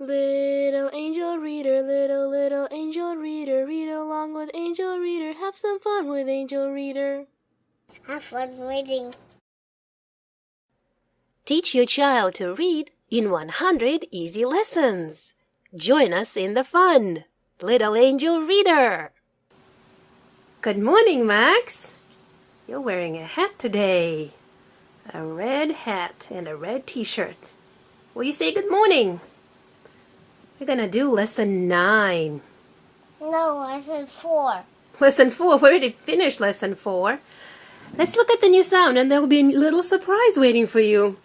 Little angel reader, little angel reader, read along with angel reader, have some fun with angel reader. Have fun reading. Teach your child to read in 100 easy lessons. Join us in the fun. Little Angel Reader. Good morning, Max. You're wearing a hat today. A red hat and a red t-shirt. Will you say good morning? We're gonna do lesson 9. No, lesson 4. Lesson 4. We already finished lesson 4. Let's look at the new sound and there'll be a little surprise waiting for you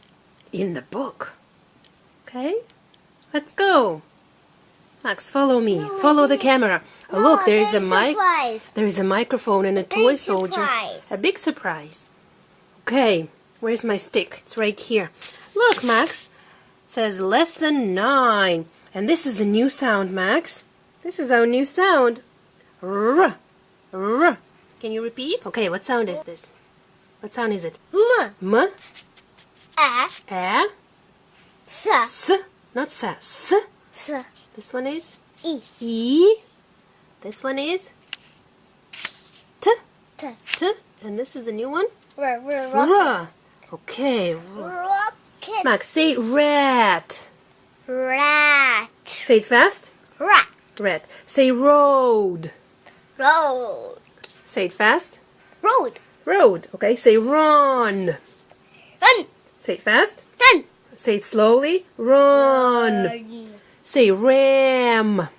in the book. Okay? Let's go. Max, follow me. Follow the camera. Oh, look, there is a mic. There is a microphone and a toy soldier. A big surprise. Okay, where's my stick? It's right here. Look, Max. It says lesson 9. And this is the new sound, Max. This is our new sound. R. R. Can you repeat? Okay, what sound is this? What sound is it? M. M. A. A. S. S. Not sa. S. S. This one is E. E. This one is T. T. T. And this is a new one. R. R. Okay. Rocket. Max, say rat. Rat. Say it fast. Rat. Rat. Say road. Road. Say it fast. Road. Road. Okay. Say run. Run. Say it fast. Run. Say it slowly. Run. Say ram.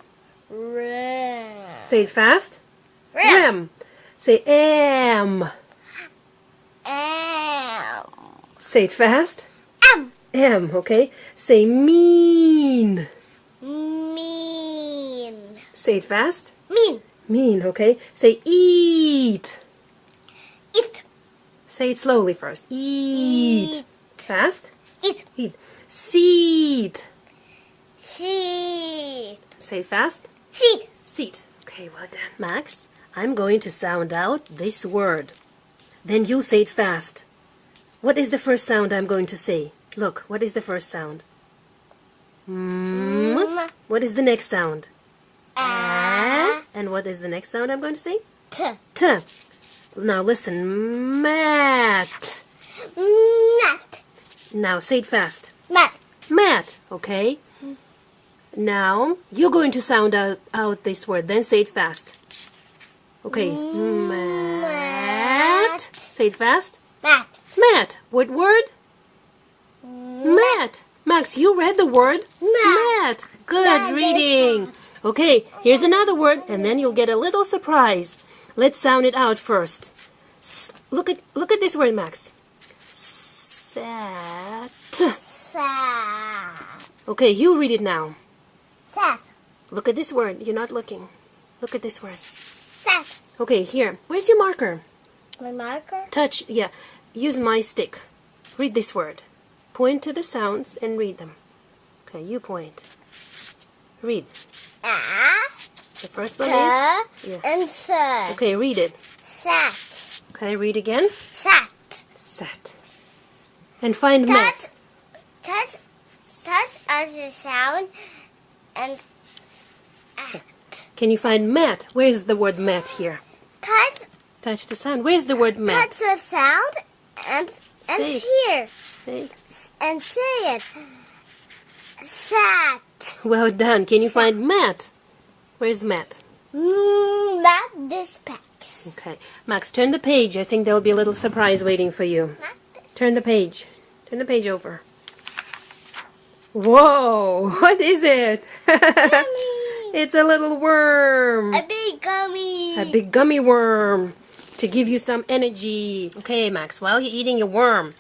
Ram. Say it fast. Ram. Ram. Say am. Am. Say it fast. Am. M. Okay. Say mean. Mean. Say it fast. Mean. Mean. Okay. Say eat. Eat. Say it slowly first. Eat. Fast. Eat. Eat. Seat. Seat. Say it fast. Seat. Seat. Okay, well done. Max, I'm going to sound out this word. Then you say it fast. What is the first sound I'm going to say? Look, what is the first sound? Mm. What is the next sound? A. And what is the next sound I'm going to say? T. T. Now listen. Mat. Mat. Now say it fast. Mat. Mat. Okay. Now you're going to sound out this word. Then say it fast. Okay. Mat. Say it fast. Mat. Mat. What word? Mat. Max, you read the word? Mat. Good reading. Okay, here's another word, and then you'll get a little surprise. Let's sound it out first. Look at this word, Max. Sat. Sat. Okay, you read it now. Sat. Look at this word. You're not looking. Look at this word. Sat. Okay, here. Where's your marker? My marker? Touch. Yeah. Use my stick. Read this word. Point to the sounds and read them. Okay, you point. Read. A. The first one T. is? And S. Okay, read it. Sat. Okay, read again. Sat. Sat. And find mat. Touch as a sound and at. Can you find mat? Where's the word mat here? Touch the sound. Where's the word mat? the sound and Say it. here. Say it. And say it. Sat. Well done. Can you find mat? Where's mat? Not this pack. Okay. Max, turn the page. I think there will be a little surprise waiting for you. Turn the page. Turn the page over. Whoa! What is it? It's a little worm. A big gummy. A big gummy worm to give you some energy. Okay, Max, while you're eating your worm,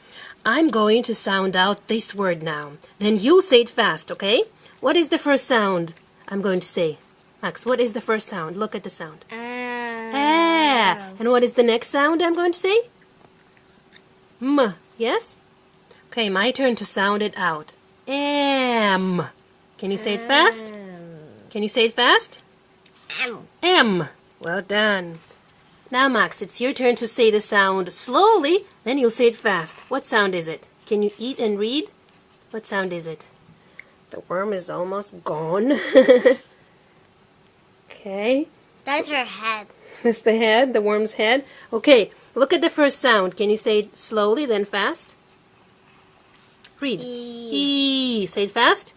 I'm going to sound out this word now. Then you'll say it fast, okay? What is the first sound I'm going to say? Max, what is the first sound? Look at the sound. Ah. And what is the next sound I'm going to say? M. Yes? Okay, my turn to sound it out. Am. Can you say it fast? Can you say it fast? M. Well done. Now, Max, it's your turn to say the sound slowly, then you'll say it fast. What sound is it? Can you eat and read? What sound is it? The worm is almost gone. Okay. That's her head. That's the head, the worm's head. Okay, look at the first sound. Can you say it slowly, then fast? Read. E. E. Say it fast.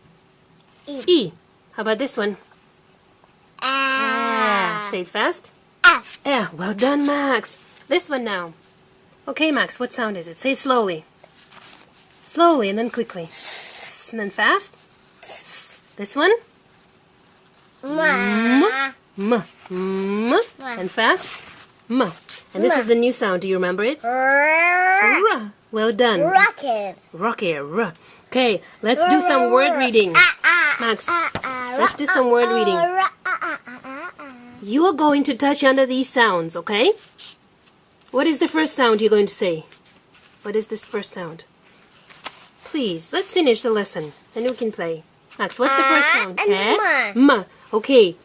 E. E. How about this one? Ah. Say it fast. F. Yeah, well done, Max. This one now. Okay, Max, what sound is it? Say it slowly. Slowly and then quickly. S, and then fast. S. This one. Ma. M. M. And fast. M. And this is a new sound. Do you remember it? R. Well done. Rocket. Rocket. R. Okay, let's do some word reading. Max, let's do some word reading. You are going to touch under these sounds, okay? What is the first sound you're going to say? What is this first sound? Please, let's finish the lesson. Then we can play. Max, what's the first sound? and M. Okay.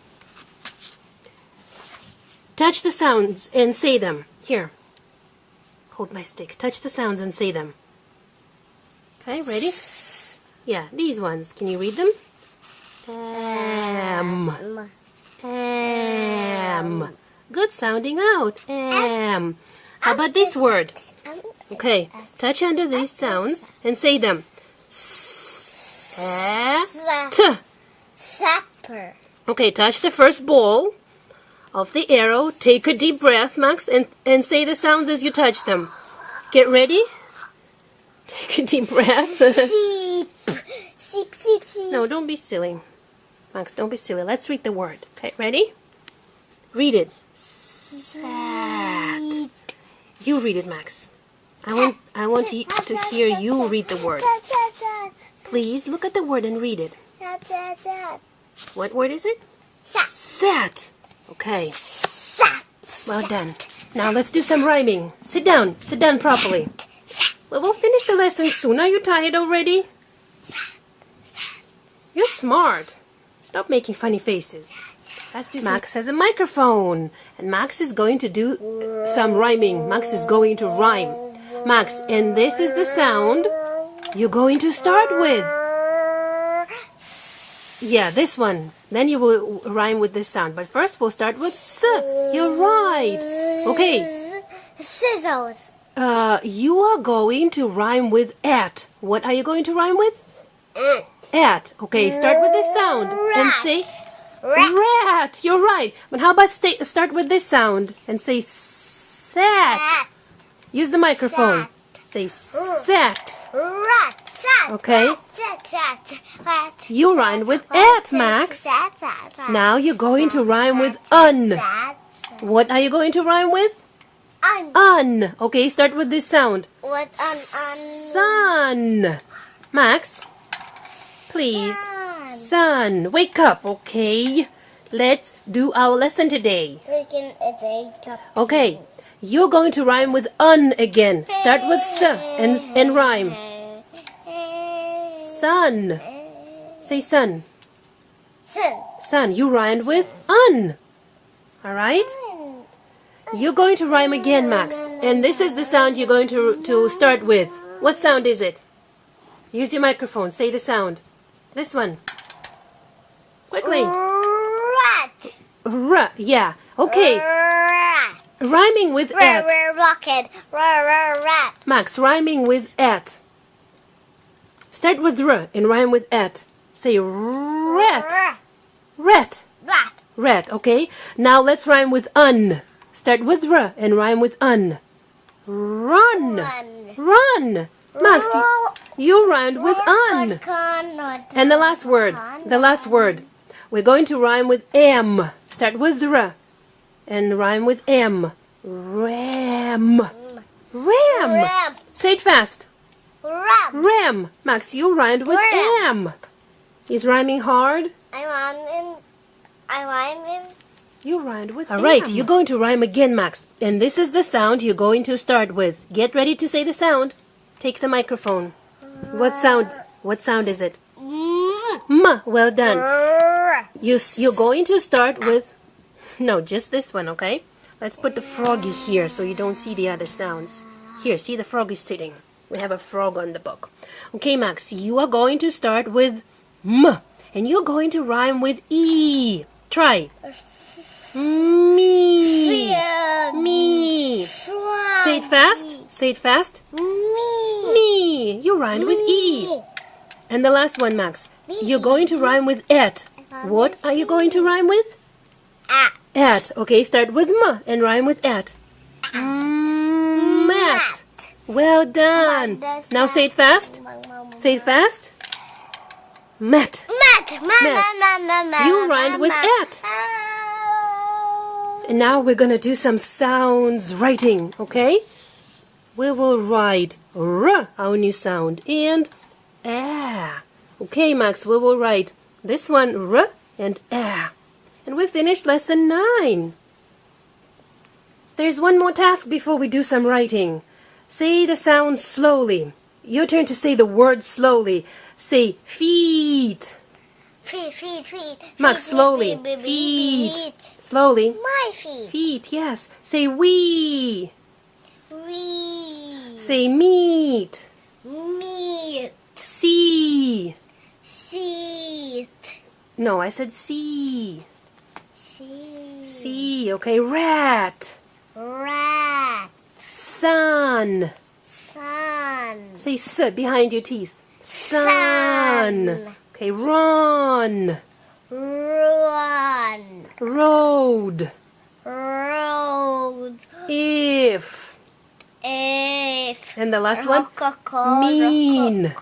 Touch the sounds and say them. Here. Hold my stick. Touch the sounds and say them. Okay, ready? Yeah, these ones. Can you read them? M. M. Good sounding out. M. How about this word? Okay, touch under these sounds and say them. T. Supper. Okay, touch the first ball of the arrow. Take a deep breath, Max, and say the sounds as you touch them. Get ready? Take a deep breath. Seep. Seep, seep, seep. No, don't be silly. Max, don't be silly. Let's read the word. Okay, ready? Read it. Sat. You read it, Max. I want to hear you read the word. Please look at the word and read it. What word is it? Sat. Sat. Okay. Sat. Well done. Now let's do some rhyming. Sit down. Sit down properly. Well, we'll finish the lesson soon. Are you tired already? You're smart. Stop making funny faces. Let's do Max has a microphone. And Max is going to do some rhyming. Max is going to rhyme. Max, and this is the sound you're going to start with. Yeah, this one. Then you will rhyme with this sound. But first we'll start with S. You're right. Okay. Scissors. You are going to rhyme with at. What are you going to rhyme with? At. Okay, start with this sound and say rat. You're right. But how about start with this sound and say sat. Use the microphone. Say sat. Rat. Sat. Okay. Rat. You rhymed with at, Max. Now you're going to rhyme with un. What are you going to rhyme with? Un. Okay, start with this sound. What Sun. Max, please. Sun. Wake up, okay? Let's do our lesson today. Okay, you're going to rhyme with un again. Start with s and rhyme. Sun. Say sun. Sun. You rhymed with un. Alright? You're going to rhyme again, Max. And this is the sound you're going to start with. What sound is it? Use your microphone. Say the sound. This one. Quickly. Rat. R. Yeah. Okay. Rat. Rhyming with at. Rocket. Rat. Max, rhyming with at. Start with r and rhyme with at. Say rat. Rat. Rat. Rat. Okay. Now let's rhyme with un. Start with r and rhyme with un. Run. Run. Max, you rhymed with un. And the last word. The last word. We're going to rhyme with am. Start with r and rhyme with am. Ram. Ram. Say it fast. Ram. Max, you rhymed with am. Is rhyming hard? I rhyme in. You rhymed with Alright, you're going to rhyme again, Max. And this is the sound you're going to start with. Get ready to say the sound. Take the microphone. What sound is it? M. Well done. You're going to start with... No, just this one, okay? Let's put the froggy here so you don't see the other sounds. Here, see the frog is sitting. We have a frog on the book. Okay, Max, you are going to start with M. And you're going to rhyme with E. Try. Me. Me. Say it fast. Say it fast. Me. You rhymed with E. And the last one, Max. You're going to rhyme with et. What are you going to rhyme with? At. Okay, start with M and rhyme with at. Mat. Well done. Now say it fast. Say it fast. Mat. You rhymed with at. And now we're going to do some sounds writing, okay? We will write R, our new sound, and A. Okay, Max, we will write this one R and A. And we finished lesson 9. There's one more task before we do some writing. Say the sound slowly. Your turn to say the word slowly. Say feet. Feet. Max, slowly. Feet. Slowly. My feet. Feet, yes. Say we. We. Say meat. Meat. See. Seat. No, I said see. See. See, okay. Rat. Rat. Sun. Sun. Say s behind your teeth. Sun. Sun. Okay, run. Run. Road. Road. If. And the last one? Mean.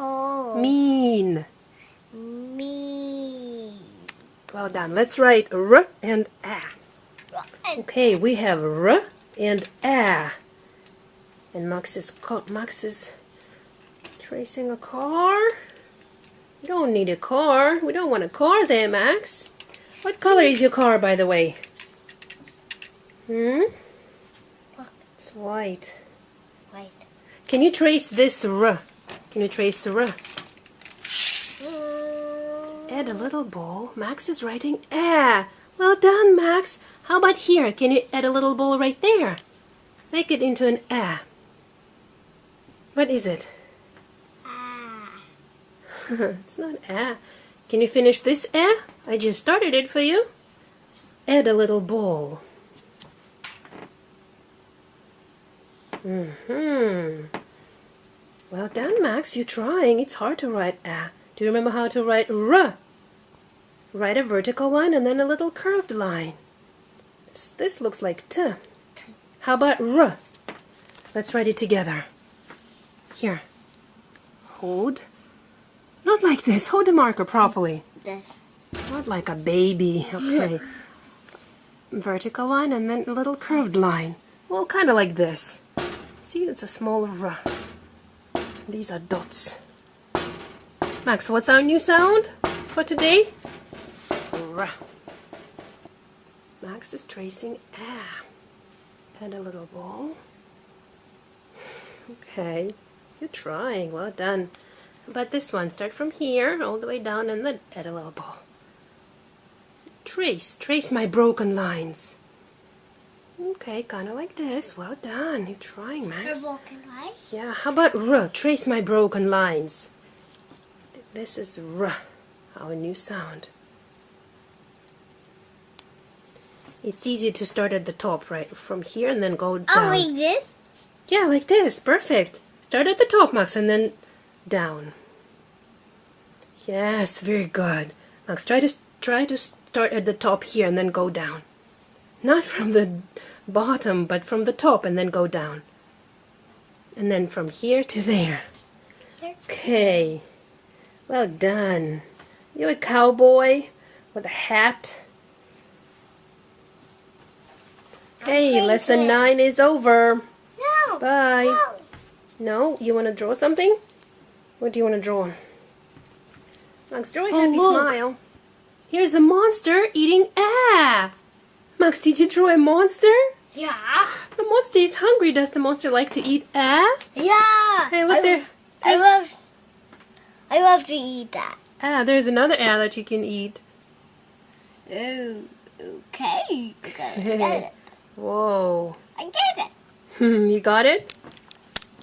Mean. Mean. Well done. Let's write R and A. Okay, we have R and A. And Max is tracing a car. You don't need a car. We don't want a car there, Max. What color is your car, by the way? It's white. White. Can you trace this R? Can you trace R? Add a little ball. Max is writing A. Well done, Max. How about here? Can you add a little ball right there? Make it into an A. What is it? It's not A. Can you finish this A? I just started it for you. Add a little ball. Well done, Max. You're trying. It's hard to write A. Do you remember how to write R? Write a vertical line and then a little curved line. This looks like T. How about R? Let's write it together. Here. Hold. Not like this. Hold the marker properly. This. Not like a baby. Okay. Vertical line and then a little curved line. Well, kind of like this. See, it's a small R. These are dots. Max, what's our new sound for today? R. Max is tracing A. Add a little ball. Okay. You're trying. Well done. But this one, start from here all the way down and then add a little ball. Trace my broken lines. Okay, kind of like this. Well done. You're trying, Max. Broken lines? Yeah, how about R? Trace my broken lines. This is R, our new sound. It's easy to start at the top, right? From here and then go down. Oh, like this? Yeah, like this. Perfect. Start at the top, Max, and then down. Yes, very good. Max, try to start at the top here and then go down. Not from the bottom, but from the top and then go down. And then from here to there. Okay. Well done. You're a cowboy with a hat. Okay, lesson 9 is over. No. Bye. No. No? You want to draw something? What do you want to draw? Max, draw a happy look. smile. Here's a monster eating A. Max, did you draw a monster? Yeah. The monster is hungry. Does the monster like to eat A? Yeah. Hey, look there. I love to eat that. There's another A that you can eat. Oh, okay. I get it. Whoa. I get it. You got it?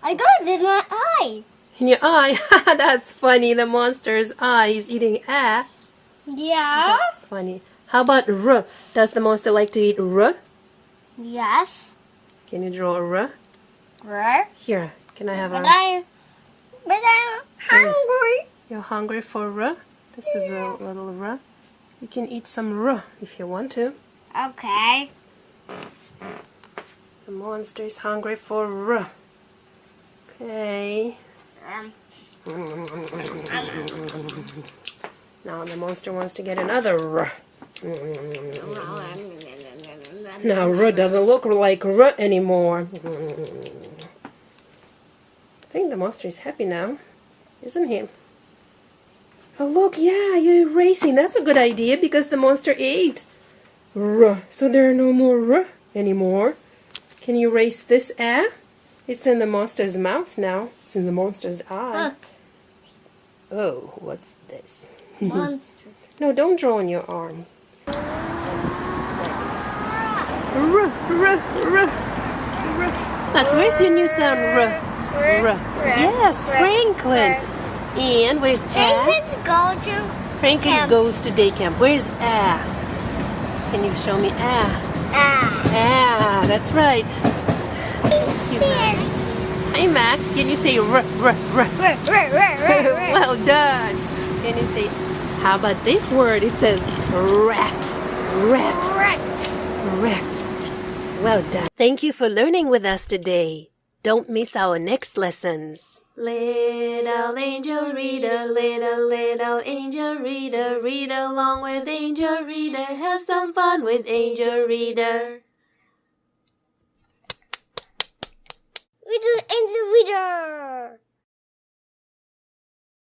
I got it in my eye. In your eye? That's funny. The monster's eye is eating a. Yeah. That's funny. How about r? Does the monster like to eat r? Yes. Can you draw a r? Right. Here, can I have But a... I'm hungry. You're hungry for r? This is a little r. You can eat some r if you want to. Okay. The monster is hungry for r. Okay. Now the monster wants to get another r. Now r doesn't look like r anymore. I think the monster is happy now, isn't he? Oh look, yeah, you're erasing. That's a good idea because the monster ate r. So there are no more r anymore. Can you erase this a? It's in the monster's mouth now. It's in the monster's eye. Look. Oh, what's this? Monster. No, don't draw on your arm. Max, where's your new sound? Yes, Franklin. And where's Franklin's go to Franklin camp. goes to day camp. Where's a? Can you show me a? Ah, that's right. Thank you, Max. Hi, Max. Can you say r? Well done. Can you say, how about this word? It says rat. Rat. Rat. Well done. Thank you for learning with us today. Don't miss our next lessons. Little angel reader, little angel reader, read along with angel reader, have some fun with angel reader. Little angel reader.